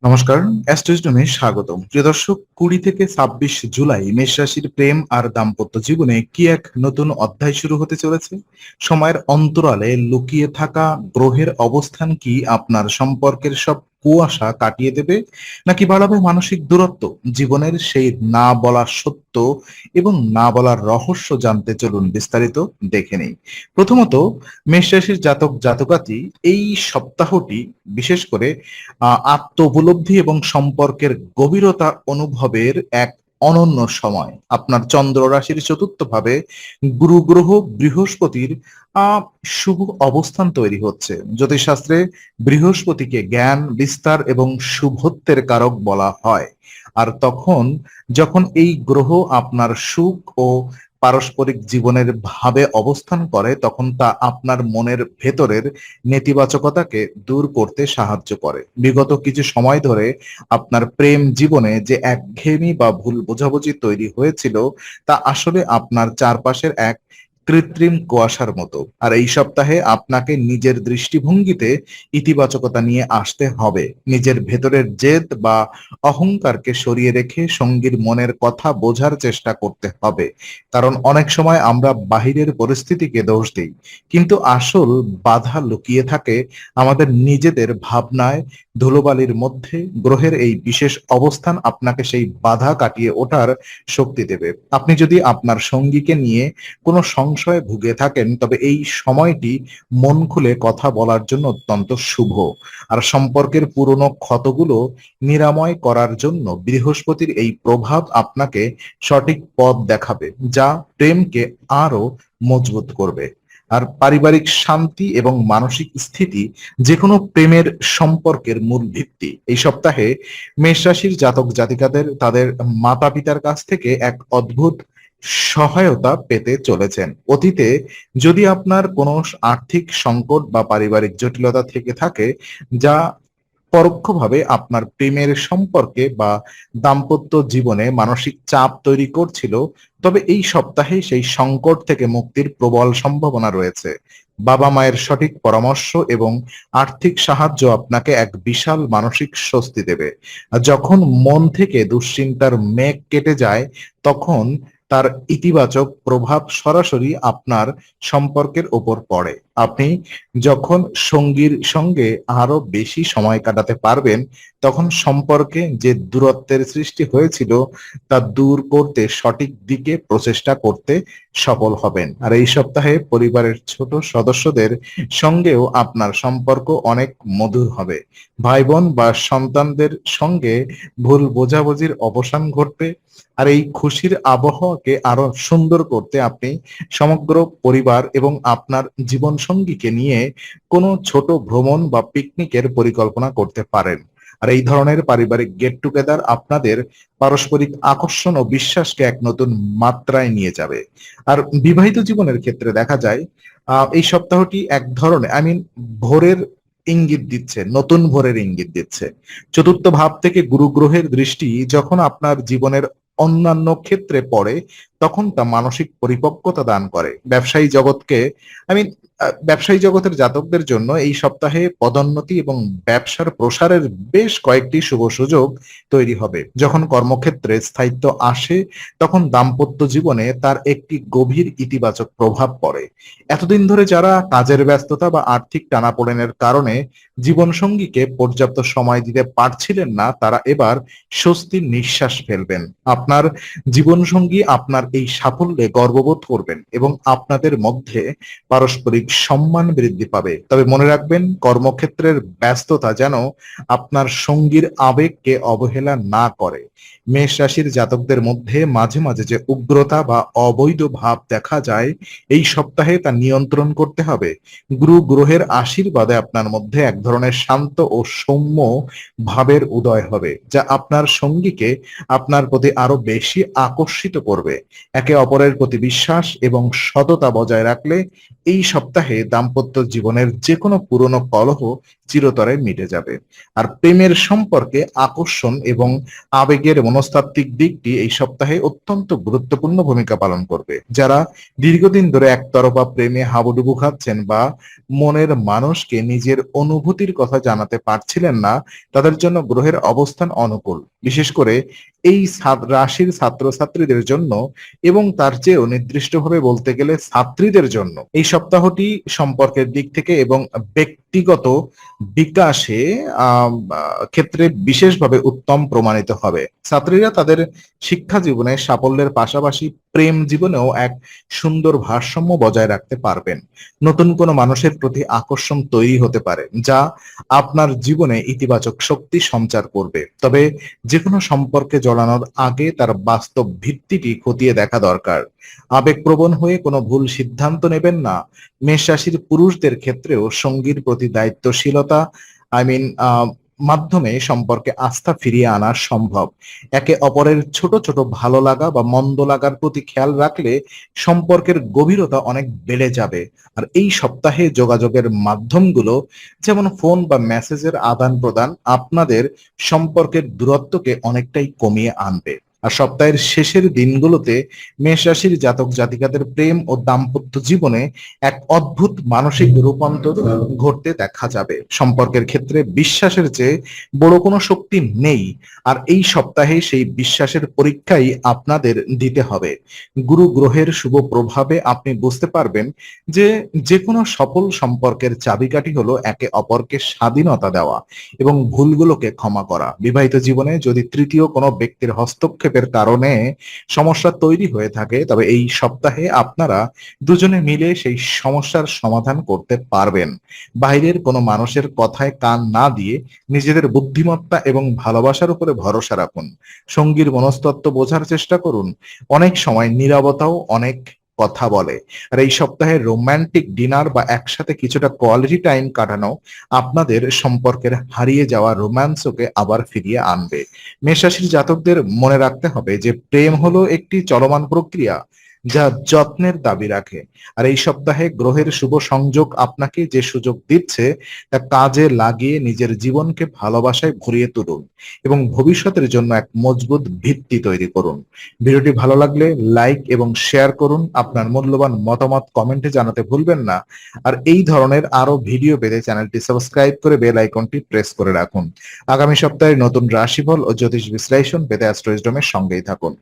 নমস্কার, অ্যাস্ট্রোইজডমে স্বাগতম। প্রিয় দর্শক, ২০ থেকে ২৬ জুলাই মেষ রাশির প্রেম আর দাম্পত্য জীবনে কি এক নতুন অধ্যায় শুরু হতে চলেছে। সময়ের অন্তরালে লুকিয়ে থাকা গ্রহের অবস্থান কি আপনার সম্পর্কের সব কুয়াশা কাটিয়ে দেবে, নাকি বাড়াবে মানসিক দূরত্ব? জীবনের সেই না বলা সত্য এবং না বলার রহস্য জানতে চলুন বিস্তারিত দেখে নেই। প্রথমত, মেষ রাশির জাতক জাতকাতি এই সপ্তাহটি বিশেষ করে আত্ম উপলব্ধি এবং সম্পর্কের গভীরতা অনুভবের এক অনন্য সময়। আপনার চন্দ্র রাশির চতুর্থ ভাবে গুরু গ্রহ বৃহস্পতির আহ শুভ অবস্থান তৈরি হচ্ছে। জ্যোতিষশাস্ত্রে বৃহস্পতিকে জ্ঞান বিস্তার এবং শুভত্বের কারক বলা হয়। আর যখন এই গ্রহ আপনার সুখ ও পারস্পরিক জীবনের ভাবে অবস্থান করে, তখন তা আপনার মনের ভেতরের নেতিবাচকতাকে দূর করতে সাহায্য করে। বিগত কিছু সময় ধরে আপনার প্রেম জীবনে যে একঘেয়েমি বা ভুল বোঝাবুঝি তৈরি হয়েছিল, তা আসলে আপনার চারপাশের এক কৃত্রিম কুয়াশার মতো। আর এই সপ্তাহে আপনাকে নিজের দৃষ্টিভঙ্গিতে ইতিবাচকতা নিয়ে আসতে হবে। নিজের ভেতরের জেদ বা অহংকারকে সরিয়ে রেখে সঙ্গীর মনের কথা বোঝার চেষ্টা করতে হবে। কারণ অনেক সময় আমরা বাহিরের পরিস্থিতিকে দোষ দিই, কিন্তু আসল বাধা লুকিয়ে থাকে আমাদের নিজেদের ভাবনায়। ধুলোবালির মধ্যে গ্রহের এই বিশেষ অবস্থান আপনাকে সেই বাধা কাটিয়ে ওঠার শক্তি দেবে। আপনি যদি আপনার সঙ্গীকে নিয়ে কোনো সংশয়ে ভুগে থাকেন, তবে এই সময়টি মন খুলে কথা বলার জন্য অত্যন্ত শুভ। আর সম্পর্কের পুরনো ক্ষতগুলো নিরাময় করার জন্য বৃহস্পতির এই প্রভাব আপনাকে সঠিক পথ দেখাবে, যা প্রেমকে আরো মজবুত করবে। আর পারিবারিক শান্তি এবং মানসিক স্থিতি যে কোনো প্রেমের সম্পর্কের মূল ভিত্তি। এই সপ্তাহে মেষ রাশির জাতক জাতিকাদের তাদের মাতা পিতার কাছ থেকে এক অদ্ভুত সহায়তা পেতে চলেছেন। অতীতে যদি আপনার কোনো আর্থিক সংকট বা পারিবারিক জটিলতা থেকে থাকে, যা পরোক্ষভাবে আপনার প্রেমের সম্পর্কে বা দাম্পত্য জীবনে মানসিক চাপ তৈরি করছিল, তবে এই সপ্তাহে সেই সংকট থেকে মুক্তির প্রবল সম্ভাবনা রয়েছে। বাবা মায়ের সঠিক পরামর্শ এবং আর্থিক সাহায্য আপনাকে এক বিশাল মানসিক স্বস্তি দেবে। আর যখন মন থেকে দুশ্চিন্তার মেঘ কেটে যায়, তখন তার ইতিবাচক প্রভাব সরাসরি আপনার সম্পর্কের উপর পড়ে। আপনি যখন সঙ্গীর সঙ্গে আরো বেশি সময় কাটাতে পারবেন, তখন সম্পর্কে যে দূরত্বের সৃষ্টি হয়েছিল তা দূর করতে সঠিক দিকে প্রচেষ্টা করতে সফল হবেন। আর এই সপ্তাহে পরিবারের ছোট সদস্যদের সঙ্গেও আপনার সম্পর্ক অনেক মধুর হবে। ভাই বোন বা সন্তানদের সঙ্গে ভুল বোঝাবুঝির অবসান ঘটবে। আর এই খুশির আবহাওয়াকে আরো সুন্দর করতে আপনি সমগ্র পরিবার এবং আপনার জীবন সঙ্গীকে নিয়ে কোনো ছোট ভ্রমণ বা পিকনিকের পরিকল্পনা করতে পারেন। আর এই ধরনের পারিবারিক গেট টুগেদার আপনাদের পারস্পরিক আকর্ষণ ও বিশ্বাসকে এক নতুন মাত্রায় নিয়ে যাবে। আর বিবাহিত জীবনের ক্ষেত্রে দেখা যায় এই সপ্তাহটি এক ধরনের ভোরের ইঙ্গিত দিচ্ছে, নতুন ভোরের ইঙ্গিত দিচ্ছে। চতুর্থ ভাব থেকে গুরু গ্রহের দৃষ্টি যখন আপনার জীবনের অন্যান্য ক্ষেত্রে পড়ে, তখন তা মানসিক পরিপক্কতা দান করে। আই মিন ব্যবসায়ী জগতের জাতকদের জন্য এই সপ্তাহে পদোন্নতি এবং ব্যবসার প্রসারের বেশ কয়েকটি শুভ সুযোগ তৈরি হবে। যখন কর্মক্ষেত্রে স্থায়িত্ব আসে, তখন দাম্পত্য জীবনে তার একটি গভীর ইতিবাচক প্রভাব পড়ে। এতদিন ধরে যারা কাজের ব্যস্ততা বা আর্থিক টানাপোড়েনের কারণে জীবনসঙ্গীকে পর্যাপ্ত সময় দিতে পারছিলেন না, তারা এবার স্বস্তির নিঃশ্বাস ফেলবেন। আপনার জীবনসঙ্গী আপনার এই সাফল্যে গর্ববোধ করবেন এবং আপনাদের মধ্যে পারস্পরিক সম্মান বৃদ্ধি পাবে। তবে মনে রাখবেন, কর্মক্ষেত্রের ব্যস্ততা যেন আপনার সঙ্গীর আবেগকে অবহেলা না করে। মেষ রাশির জাতকদের মধ্যে মাঝে মাঝে যে উগ্রতা বা অবৈধ ভাব দেখা যায়, এই সপ্তাহে তা নিয়ন্ত্রণ করতে হবে। গুরু গ্রহের আশীর্বাদে আপনার মধ্যে এক ধরনের শান্ত ও সৌম্য ভাবের উদয় হবে, যা আপনার সঙ্গীকে আপনার প্রতি আরো বেশি আকর্ষিত করবে। একে অপরের প্রতি বিশ্বাস এবং সততা বজায় রাখলে এই সপ্তাহে দাম্পত্য জীবনের যে কোনো পুরনো কলহ চিরতরে মিটে যাবে। আর প্রেমের সম্পর্কে আকর্ষণ এবং আবেগের মনস্তাত্ত্বিক দিকটি এই সপ্তাহে অত্যন্ত গুরুত্বপূর্ণ ভূমিকা পালন করবে। যারা দীর্ঘদিন ধরে একতরফা প্রেমে হাবুডুবু খাচ্ছেন বা মনের মানুষকে নিজের অনুভূতির কথা জানাতে পারছিলেন না, তাদের জন্য গ্রহের অবস্থান অনুকূল। বিশেষ করে এই রাশির ছাত্রছাত্রীদের জন্য এবং তার চেয়েও নির্দিষ্টভাবে বলতে গেলে ছাত্রীদের জন্য এই সপ্তাহটি সম্পর্কের দিক থেকে এবং ব্যক্তিগত বিকাশে ক্ষেত্রে বিশেষভাবে উত্তম প্রমাণিত হবে। ছাত্রীরা তাদের শিক্ষা জীবনে সাফল্যের পাশাপাশি প্রেম জীবনেও এক সুন্দর ভারসাম্য বজায় রাখতে পারবেন। নতুন কোনো মানুষের প্রতি আকর্ষণ তৈরি হতে পারে, যা আপনার জীবনে ইতিবাচক শক্তি সঞ্চার করবে। তবে যে কোনো সম্পর্কে জড়ানোর আগে তার বাস্তব ভিত্তিটি খতিয়ে দেখা দরকার। আবেগপ্রবণ হয়ে কোনো ভুল সিদ্ধান্ত নেবেন না। মেষ রাশির পুরুষদের ক্ষেত্রেও সঙ্গীর প্রতি দায়িত্বশীলতা আই মিন মাধ্যমে সম্পর্কে আস্থা ফিরিয়ে আনা সম্ভব। একে অপরের ছোট ছোট ভালো লাগা বা মন্দ লাগার প্রতি খেয়াল রাখলে সম্পর্কের গভীরতা অনেক বেড়ে যাবে। আর এই সপ্তাহে যোগাযোগের মাধ্যমগুলো যেমন ফোন বা মেসেজের আদান প্রদান আপনাদের সম্পর্কের দূরত্বকে অনেকটাই কমিয়ে আনবে। আর সপ্তাহের শেষের দিনগুলোতে মেষ রাশির জাতক জাতিকাদের প্রেম ও দাম্পত্য জীবনে এক অদ্ভুত মানসিক রূপান্তর ঘটতে দেখা যাবে। সম্পর্কের ক্ষেত্রে বিশ্বাসের চেয়ে বড় কোনো শক্তি নেই, আর এই সপ্তাহে সেই বিশ্বাসের পরীক্ষাই আপনাদের দিতে হবে। গুরু গ্রহের শুভ প্রভাবে আপনি বুঝতে পারবেন যে যে কোনো সফল সম্পর্কের চাবিকাঠি হলো একে অপরকে স্বাধীনতা দেওয়া এবং ভুলগুলোকে ক্ষমা করা। বিবাহিত জীবনে যদি তৃতীয় কোনো ব্যক্তির হস্তক্ষেপের কারণে সমস্যা তৈরি হয়ে থাকে, তবে এই সপ্তাহে আপনারা দুজনে মিলে সেই সমস্যার সমাধান করতে পারবেন। বাইরের কোনো মানুষের কথায় কান না দিয়ে নিজেদের বুদ্ধিমত্তা এবং ভালোবাসার উপরে ভরসা রাখুন। সঙ্গীর মনস্তত্ত্ব বোঝার চেষ্টা করুন। অনেক সময় নীরবতাও অনেক কথা বলে। আর এই সপ্তাহে রোমান্টিক ডিনার বা একসাথে কিছুটা কোয়ালিটি টাইম কাটানো আপনাদের সম্পর্কের হারিয়ে যাওয়া রোম্যান্সকে আবার ফিরিয়ে আনবে। মেষ রাশির জাতকদের মনে রাখতে হবে যে প্রেম হলো একটি চলমান প্রক্রিয়া যা যত্নের দাবি রাখে। আর এই সপ্তাহে গ্রহের শুভ সংযোগ আপনাকে যে সুযোগ দিচ্ছে তা কাজে লাগিয়ে নিজের জীবনকে ভালোবাসায় ভরিয়ে তুলুন এবং ভবিষ্যতের জন্য এক মজবুত ভিত্তি তৈরি করুন। ভিডিওটি ভালো লাগলে লাইক এবং শেয়ার করুন। আপনার মূল্যবান মতামত কমেন্টে জানাতে ভুলবেন না। আর এই ধরনের আরো ভিডিও পেতে চ্যানেলটি সাবস্ক্রাইব করে বেল আইকনটি প্রেস করে রাখুন। আগামী সপ্তাহে নতুন রাশিফল ও জ্যোতিষ বিশ্লেষণ পেতে অ্যাস্ট্রো উইজডমের সঙ্গেই থাকুন।